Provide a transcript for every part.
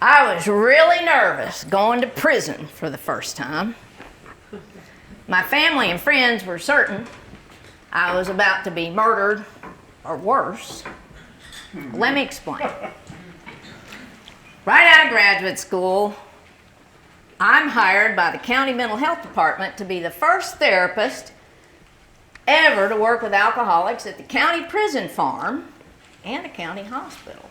I was really nervous going to prison for the first time. My family and friends were certain I was about to be murdered or worse. Let me explain. Right out of graduate school, I'm hired by the county mental health department to be the first therapist ever to work with alcoholics at the county prison farm and the county hospital.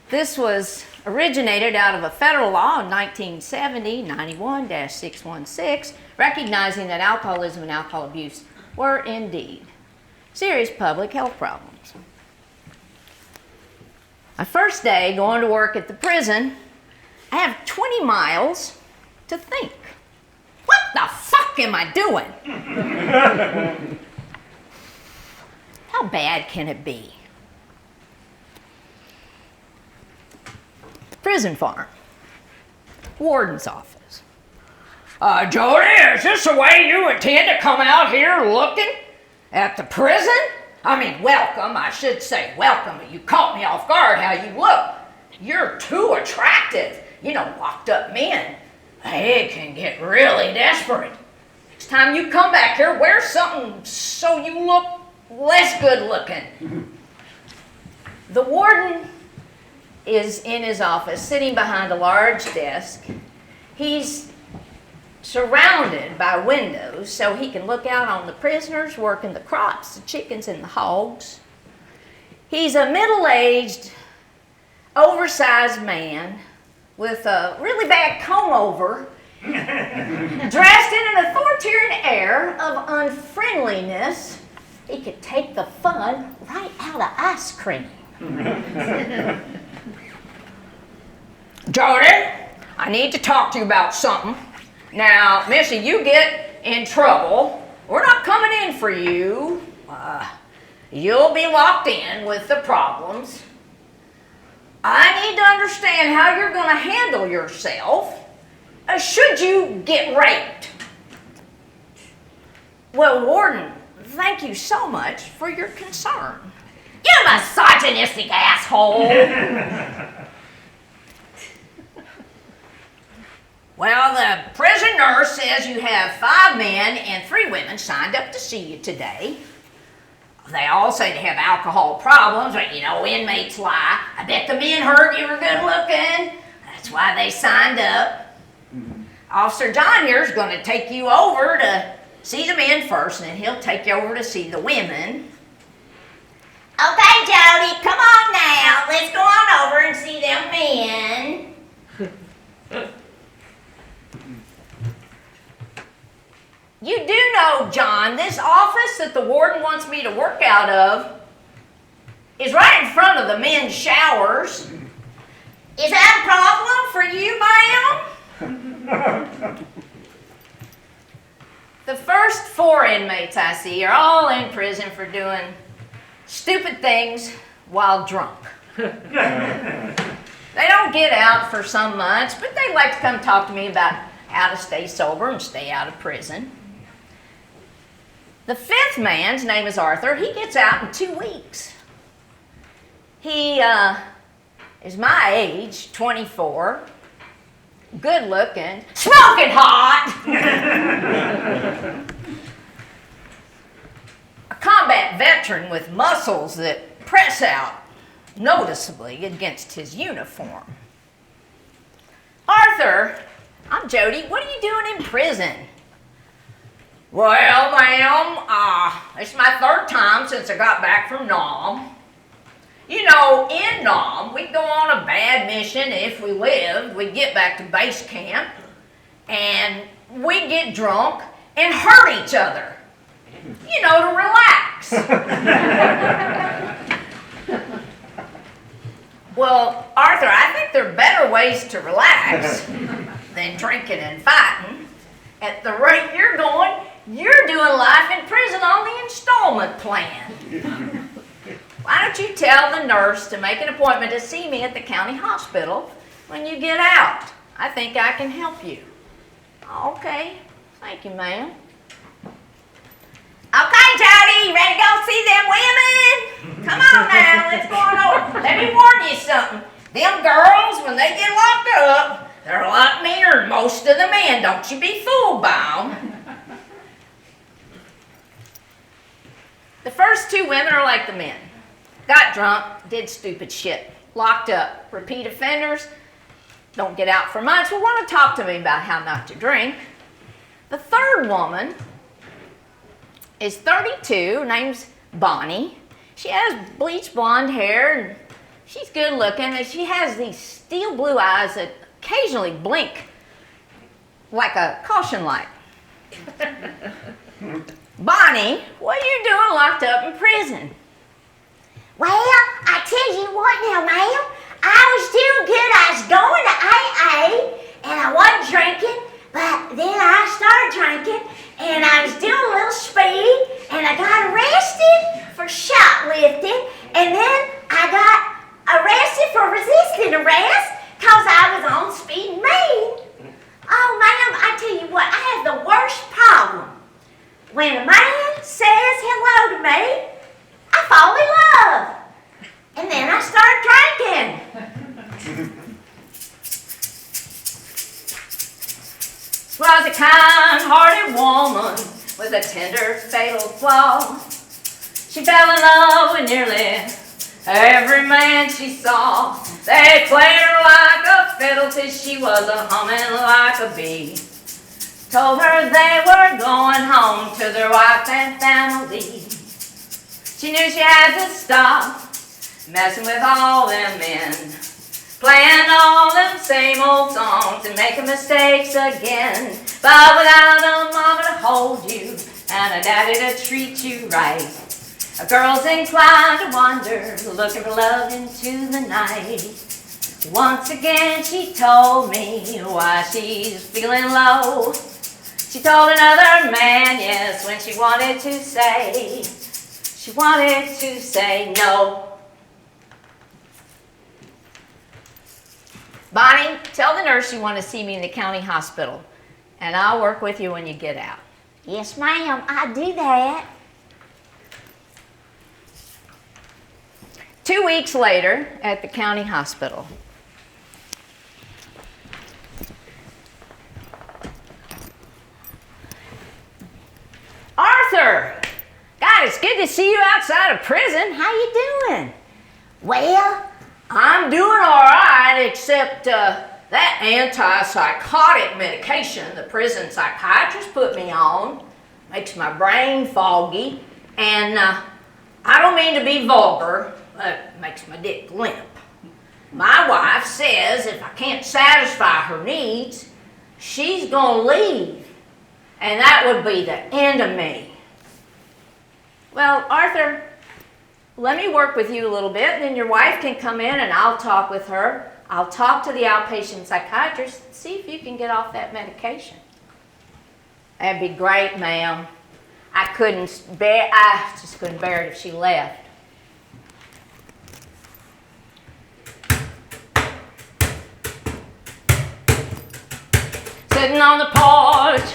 This was originated out of a federal law in 1970, 91-616, recognizing that alcoholism and alcohol abuse were indeed serious public health problems. My first day going to work at the prison, I have 20 miles to think. What the fuck am I doing? How bad can it be? Prison farm. Warden's office. Jody, is this the way you intend to come out here looking at the prison? I mean, welcome, I should say welcome, but you caught me off guard how you look. You're too attractive. You know, locked up men, they can get really desperate. Next time you come back here, wear something so you look less good looking. The warden is in his office, sitting behind a large desk. He's surrounded by windows so he can look out on the prisoners working the crops, the chickens, and the hogs. He's a middle-aged, oversized man with a really bad comb-over, dressed in an authoritarian air of unfriendliness. He could take the fun right out of ice cream. Jody, I need to talk to you about something. Now, Missy, you get in trouble, we're not coming in for you. You'll be locked in with the problems. I need to understand how you're going to handle yourself should you get raped. Well, Warden, thank you so much for your concern. You misogynistic asshole! Well, the prison nurse says you have 5 men and 3 women signed up to see you today. They all say they have alcohol problems, but you know, inmates lie. I bet the men heard you were good looking. That's why they signed up. Officer John here is going to take you over to see the men first, and then he'll take you over to see the women. Okay, Jody, come on now. Let's go on over and see them men. You do know, John, this office that the warden wants me to work out of is right in front of the men's showers. Is that a problem for you, ma'am? The first 4 inmates I see are all in prison for doing stupid things while drunk. They don't get out for some months, but they like to come talk to me about how to stay sober and stay out of prison. The 5th man's name is Arthur. He gets out in 2 weeks. He is my age, 24, good looking, smoking hot. A combat veteran with muscles that press out noticeably against his uniform. Arthur, I'm Jody. What are you doing in prison? Well, ma'am, it's my 3rd time since I got back from Nam. You know, in Nam, we'd go on a bad mission, and if we lived, we'd get back to base camp, and we'd get drunk and hurt each other, you know, to relax. Well, Arthur, I think there are better ways to relax than drinking and fighting. At the rate you're going, you're doing life in prison on the installment plan. Why don't you tell the nurse to make an appointment to see me at the county hospital when you get out? I think I can help you. Okay, thank you, ma'am. Okay, Jody, you ready to go see them women? Come on now, let's go on over. Let me warn you something. Them girls, when they get locked up, they're a lot meaner than most of the men. Don't you be fooled by them. The first two women are like the men. Got drunk, did stupid shit, locked up, repeat offenders, don't get out for months, will want to talk to me about how not to drink. The third woman is 32, her name's Bonnie. She has bleached blonde hair, and she's good looking, and she has these steel blue eyes that occasionally blink like a caution light. Bonnie, what are you doing locked up in prison? Well, I tell you what now, ma'am. I was doing good. I was going to AA, and I wasn't drinking, but then I started drinking, and I was doing a little speed, and I got arrested for shoplifting, and then I got arrested for resisting arrest because I was on speed mean. Oh, ma'am, I tell you what, I have the worst problem. When a man says hello to me, I fall in love. And then I start drinking. Was a kind-hearted woman with a tender, fatal flaw. She fell in love with nearly every man she saw. They played her like a fiddle till she was a humming like a bee. Told her they were going home to their wife and family. She knew she had to stop messing with all them men, playing all them same old songs and making mistakes again. But without a mama to hold you and a daddy to treat you right, a girl's inclined to wander, looking for love into the night. Once again she told me why she's feeling low. She told another man yes when she wanted to say no. Bonnie, tell the nurse you want to see me in the county hospital, and I'll work with you when you get out. Yes, ma'am, I do that. 2 weeks later at the county hospital. Arthur! God, it's good to see you outside of prison. How you doing? Well, I'm doing all right, except that antipsychotic medication the prison psychiatrist put me on makes my brain foggy, and I don't mean to be vulgar, but it makes my dick limp. My wife says if I can't satisfy her needs, she's gonna leave, and that would be the end of me. Well, Arthur, let me work with you a little bit, then your wife can come in and I'll talk with her. I'll talk to the outpatient psychiatrist and see if you can get off that medication. That'd be great, ma'am. I just couldn't bear it if she left. Sitting on the porch,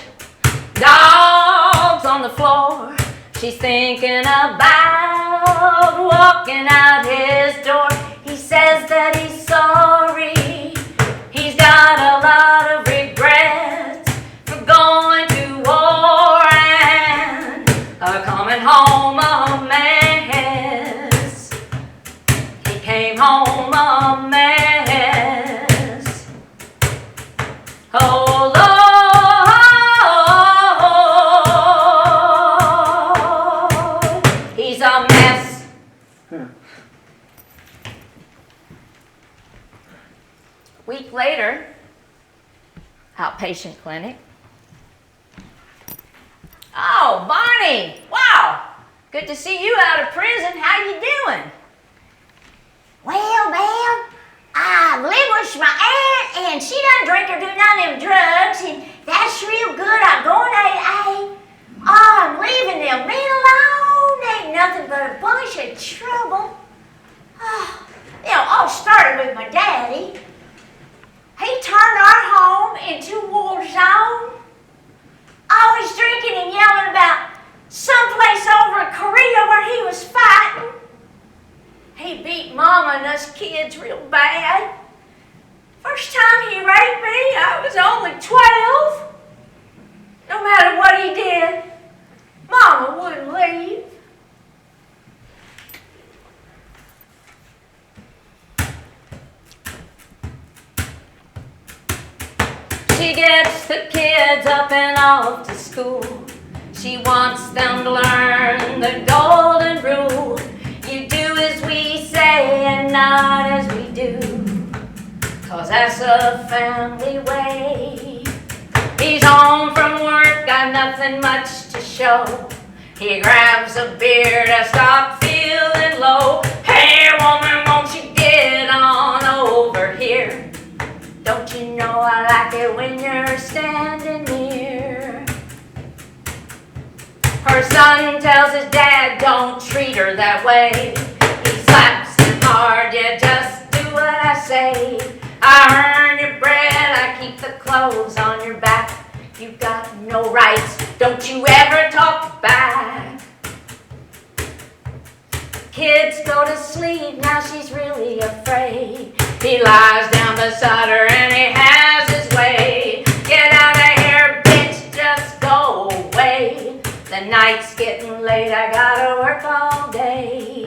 dogs on the floor. She's thinking about walking out his door. He says that he's sorry. He's got a lot of regrets for going to war and coming home a mess. He came home a mess. Oh, Lord, he's a mess. Week later, outpatient clinic. Oh, Bonnie! Wow! Good to see you out of prison. How you doing? Well, ma'am, I live with my aunt, and she doesn't drink or do none of them drugs, and that's real good. I'm going to AA. Oh, I'm leaving them men alone. Ain't nothing but a bunch of trouble. Oh, all started with my daddy. He turned our home into a war zone. Always drinking and yelling about someplace over in Korea where he was fighting. He beat Mama and us kids real bad. First time he raped me, I was only 12. No matter what he did, Mama wouldn't leave. She gets the kids up and off to school. She wants them to learn the golden rule. You do as we say and not as we do, 'cause that's the family way. He's home from work, got nothing much to show. He grabs a beer to stop feeling low. Hey woman, won't you get on over here? Don't you know I like it when you're standing near? Her son tells his dad, don't treat her that way. He slaps him hard, yeah, just do what I say. I earn your bread, I keep the clothes on your back. You got no rights, don't you ever talk back. Kids go to sleep, now she's really afraid. He lies down beside her and he has his way. Get out of here, bitch, just go away. The night's getting late, I gotta work all day.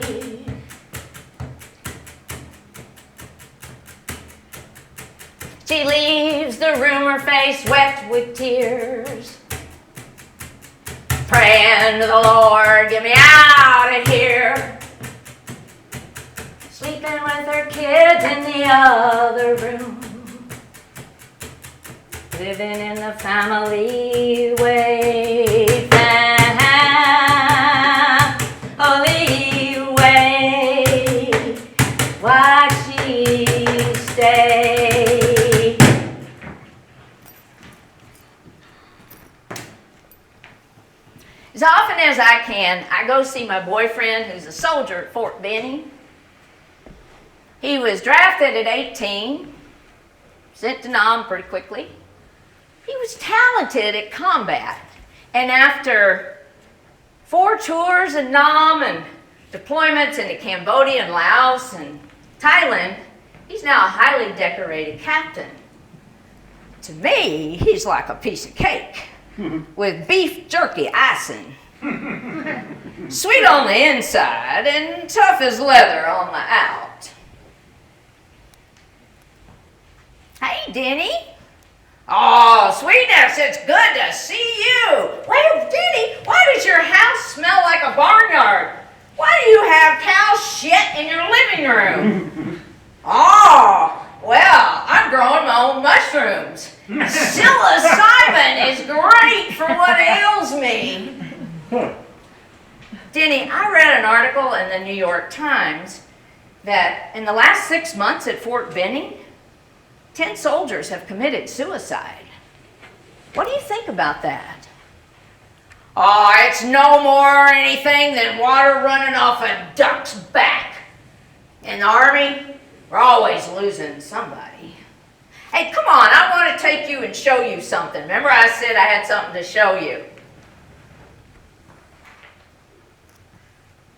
She leaves the room, her face wet with tears, praying to the Lord, get me out of here. Sleeping with her kids in the other room, living in the family way, family way. Why'd she stay? As often as I can, I go see my boyfriend who's a soldier at Fort Benning. He was drafted at 18, sent to Nam pretty quickly. He was talented at combat, and after 4 tours in Nam and deployments into Cambodia and Laos and Thailand, he's now a highly decorated captain. To me, he's like a piece of cake with beef jerky icing. Sweet on the inside and tough as leather on the out. Hey, Denny. Oh, sweetness, it's good to see you. Well, Denny, why does your house smell like a barnyard? Why do you have cow shit in your living room? Oh, well, I'm growing my own mushrooms. Psilocybin is great for what ails me. Denny, I read an article in the New York Times that in the last 6 months at Fort Benning, 10 soldiers have committed suicide. What do you think about that? Oh, it's no more anything than water running off a duck's back. In the Army, we're always losing somebody. Hey, come on, I want to take you and show you something. Remember I said I had something to show you.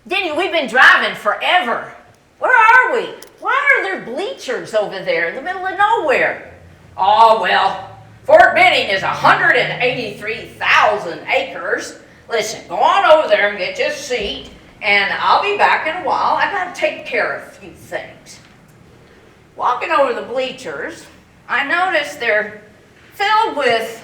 Denny, we've been driving forever. Where are we? Why are there bleachers over there in the middle of nowhere? Oh, well, Fort Benning is 183,000 acres. Listen, go on over there and get your seat, and I'll be back in a while. I gotta take care of a few things. Walking over the bleachers, I noticed they're filled with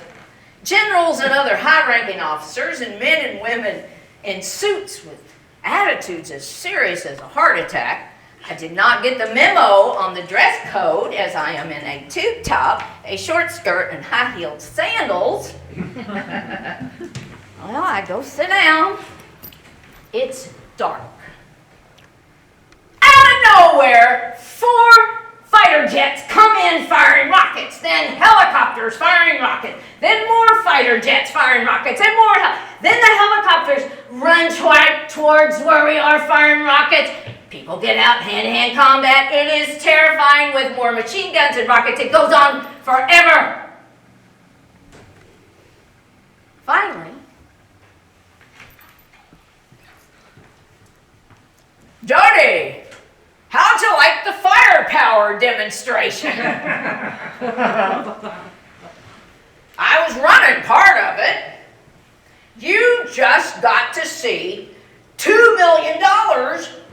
generals and other high-ranking officers and men and women in suits with attitudes as serious as a heart attack. I did not get the memo on the dress code, as I am in a tube top, a short skirt, and high-heeled sandals. Well, I go sit down. It's dark. Out of nowhere, 4 fighter jets come in firing rockets, then helicopters firing rockets, then more fighter jets firing rockets, and more. Then the helicopters run towards where we are firing rockets. People get out, hand-to-hand combat. It is terrifying with more machine guns and rockets. It goes on forever. Finally, Jody, how's power demonstration. I was running part of it. You just got to see $2 million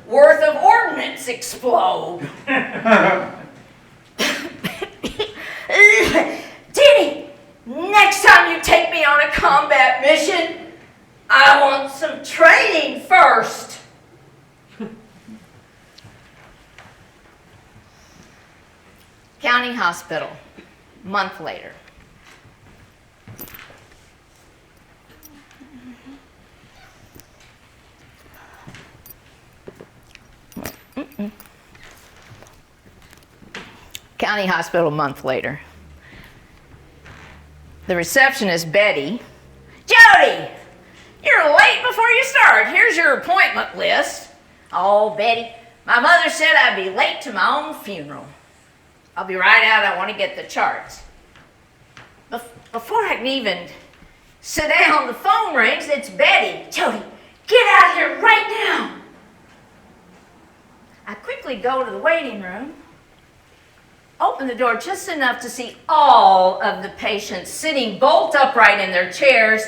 worth of ordnance explode. Denny, next time you take me on a combat mission, I want some training first. County hospital, month later. County hospital, a month later. The receptionist, Betty. Jody, you're late before you start. Here's your appointment list. Oh, Betty, my mother said I'd be late to my own funeral. I'll be right out. I want to get the charts. Before I can even sit down, the phone rings. It's Betty. Jody, get out here right now. I quickly go to the waiting room, open the door just enough to see all of the patients sitting bolt upright in their chairs,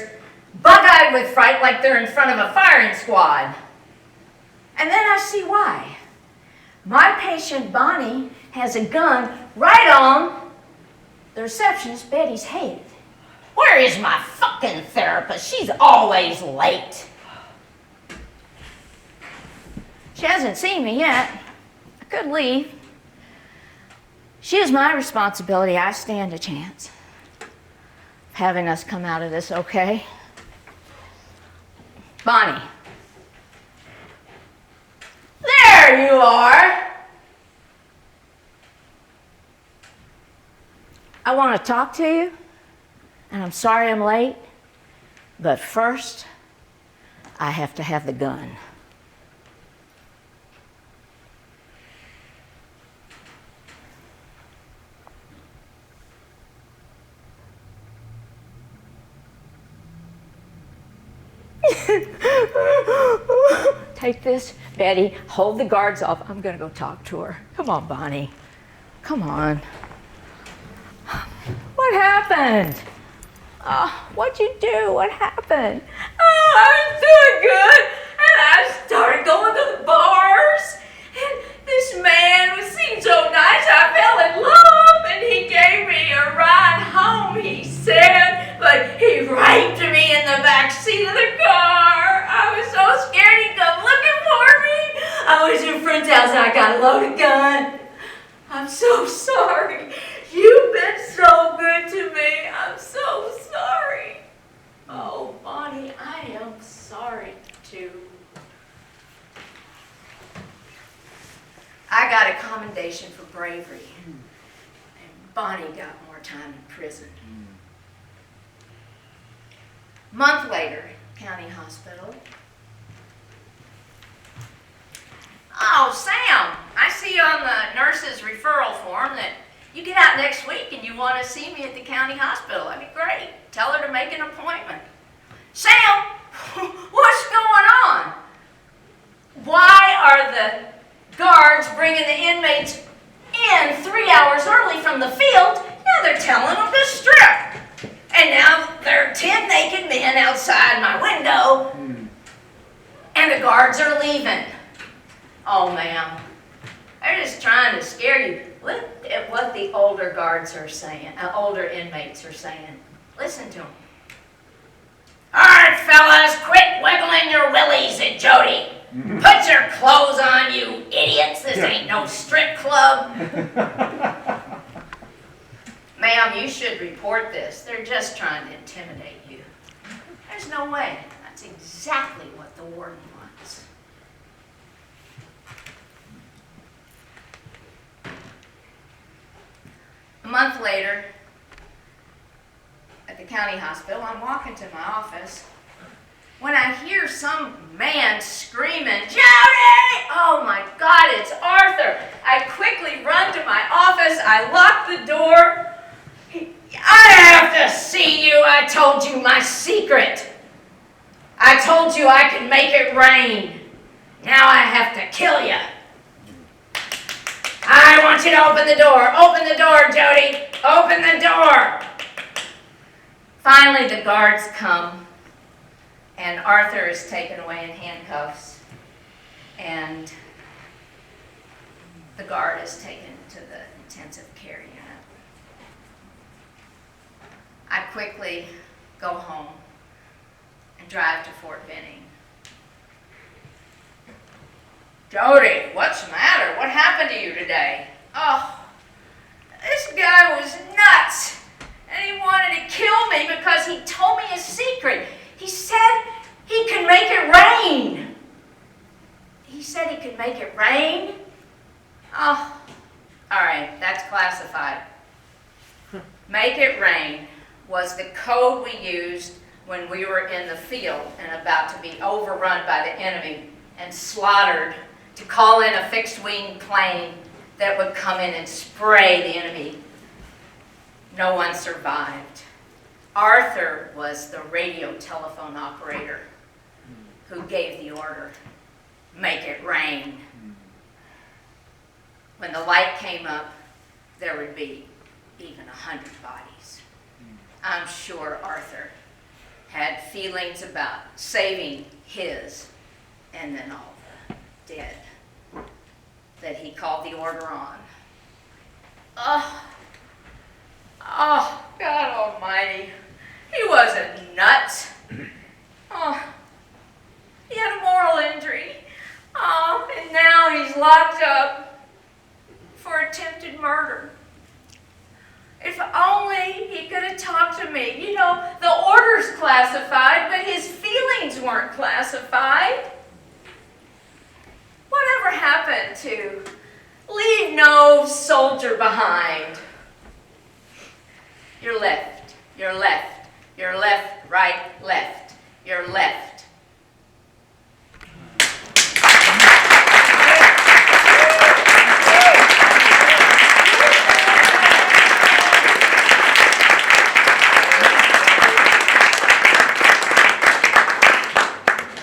bug-eyed with fright like they're in front of a firing squad. And then I see why. My patient, Bonnie, has a gun right on the receptionist, Betty's head. Where is my fucking therapist? She's always late. She hasn't seen me yet. I could leave. She is my responsibility. I stand a chance of having us come out of this okay. Bonnie. There you are. I want to talk to you, and I'm sorry I'm late, but first, I have to have the gun. Take this, Betty. Hold the guards off. I'm going to go talk to her. Come on, Bonnie. Come on. What happened? What'd you do? What happened? Oh, I was doing good, and I started going to the bars, and this man seemed so nice. I fell in love, and he gave me a ride home, he said, but he raped me in the back seat of the car. I was so scared he'd come looking for me. I was in friend's house, and I got a loaded gun. I'm so sorry. You've been so good to me. I'm so sorry. Oh, Bonnie, I am sorry too. I got a commendation for bravery, and Bonnie got more time in prison. A month later, county hospital. Oh, Sam, I see you on the nurse's referral form that you get out next week and you want to see me at the county hospital. That'd be great. Tell her to make an appointment. Sam, what's going on? Why are the guards bringing the inmates in 3 hours early from the field? Now they're telling them to strip. And now there are 10 naked men outside my window, and the guards are leaving. Oh, ma'am, they're just trying to scare you. Look at what the older guards are saying, older inmates are saying. Listen to them. All right, fellas, quit wiggling your willies at Jody. Put your clothes on, you idiots. This ain't no strip club. Ma'am, you should report this. They're just trying to intimidate you. There's no way. That's exactly what the warden wants. A month later, at the county hospital, I'm walking to my office when I hear some man screaming, Jody! Oh my God, it's Arthur. I quickly run to my office. I lock the door. I have to see you. I told you my secret. I told you I could make it rain. Now I have to kill you. I want you to open the door. Open the door, Jody. Open the door. Finally, the guards come, and Arthur is taken away in handcuffs, and the guard is taken to the intensive care unit. I quickly go home and drive to Fort Benning. Jody, what's the matter? What happened to you today? Oh, this guy was nuts. And he wanted to kill me because he told me a secret. He said he could make it rain. He said he could make it rain? Oh, all right, that's classified. Make it rain was the code we used when we were in the field and about to be overrun by the enemy and slaughtered, to call in a fixed-wing plane that would come in and spray the enemy. No one survived. Arthur was the radio telephone operator who gave the order, make it rain. When the light came up, there would be even 100 bodies. I'm sure Arthur had feelings about saving his and then all the dead that he called the order on. Oh, God Almighty. He wasn't nuts. Oh, he had a moral injury. Oh, and now he's locked up for attempted murder. If only he could have talked to me. You know, the order's classified, but his feelings weren't classified. Whatever happened to leave no soldier behind? Your left, your left, your left, right, left, your left.